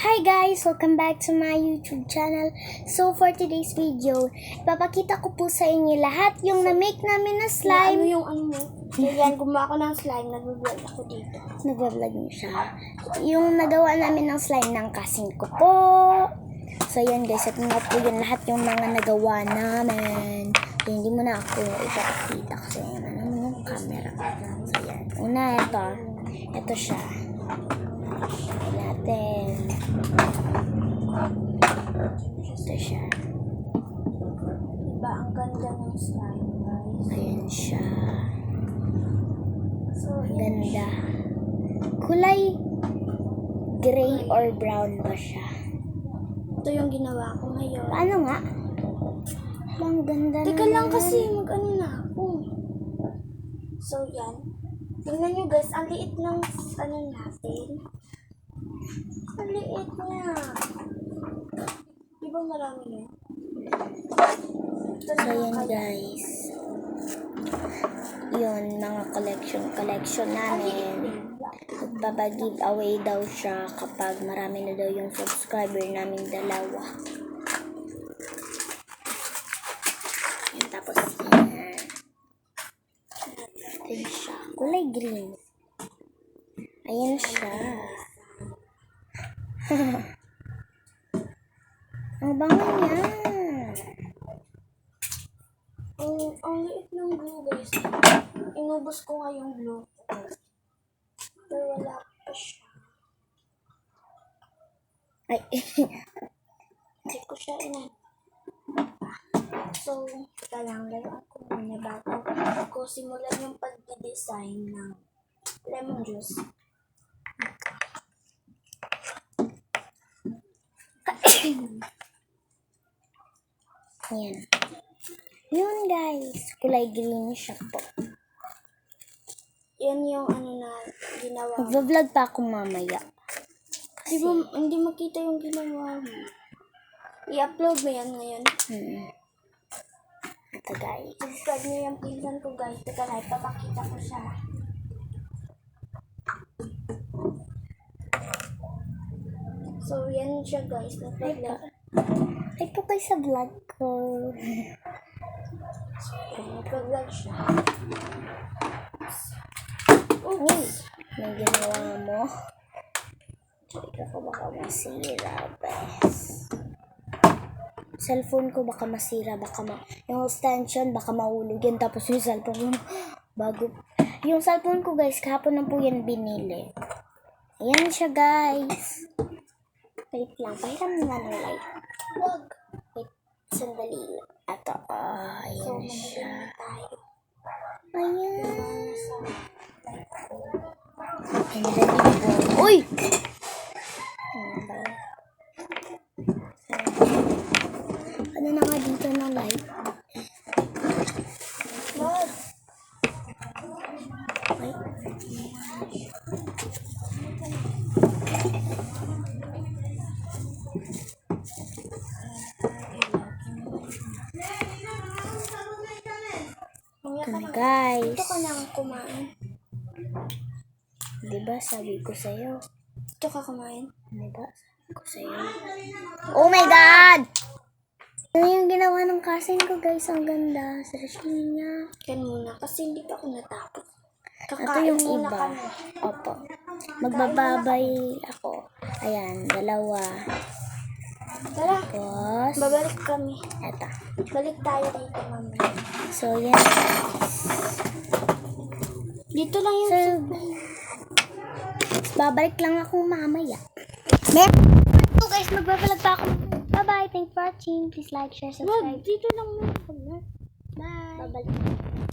Hi guys! Welcome back to my YouTube channel. So for today's video, ipapakita ko po sa inyo lahat yung na-make namin na slime. Yan, gumawa ko ng slime. Nag-vlog ako dito. Nag-vlog niyo siya. Yung nagawa namin ng slime ng cousin ko po. So yan guys, ito na po yun lahat yung mga nagawa namin. So, hindi mo na ako ipapakita kasi ano yung camera. So yan. Una, ito. Ito siya. Natin. Ito siya. Diba, ang ganda ng slime, guys. Ayan siya. So, Ang ganda. Kulay gray or brown ba siya? ito yung ginawa ko ngayon. Paano nga? Ang ganda Teka lang naman. kasi, mag-ano na ako. So, yan. Tingnan nyo guys, ang liit ng ano natin. Ang liit niya. Diba marami yun? So, yan guys. Yun, mga collection namin. Magpapag-giveaway daw siya kapag marami na daw yung subscriber namin dalawa. Yan, tapos yan. Ito siya. Kulay green. Ayan siya. Ang bango niya. Ang liit ng glue guys. Inubos ko nga yung glue. Pero wala pa siya. Ay. Hindi ko siya So, teka lang, layuan ko muna bago ko simulan yung pag-design ng lemon juice. Yan. Yun guys. Kulay green siya po. Yan yung ano na ginawa. Mag-vlog pa ako mamaya. Di ba, hindi makita yung ginawa mo. I-upload mo yan ngayon. Ito guys. Subscribe nyo yung pinsan ko guys. Teka lang, ipapakita ko siya. So, yan siya guys. Ay po kayo sa vlog ko. Nag-vlog siya. Uy, may ginawa mo. Ikaw ko baka masira, bes. Cellphone ko baka masira, yung extension baka mahulog yan. Tapos yung cellphone ko, yung cellphone ko guys, kahapon na po yan binili. Ayan siya guys. Wait lang, pahiram nga ng light. Wag. Wait, sandali lang. Ito, ayan siya. Tayo. Ayan. And then, uy! Ano na nga dito ng light? Wag. Wait. Guys, Ito ka nang kumain. diba sabi ko sa'yo? Ito ka kumain. Diba sabi ko sa'yo? Oh my God! Ano yung ginawa ng cousin ko guys? Ang ganda. Seriously niya. Yan muna kasi hindi pa ako natapos. Ito yung muna iba. kami. Opo. Magbababay ako. Ayan, dalawa. Tara, Tapos, babalik kami. eto. Balik tayo dito mamaya. So, yan. Dito lang yung Babalik lang ako mamaya. So guys, magbabalag pa ako. Bye-bye. Thanks for watching. Please like, share, subscribe. Dito lang muna. Bye. Babalik.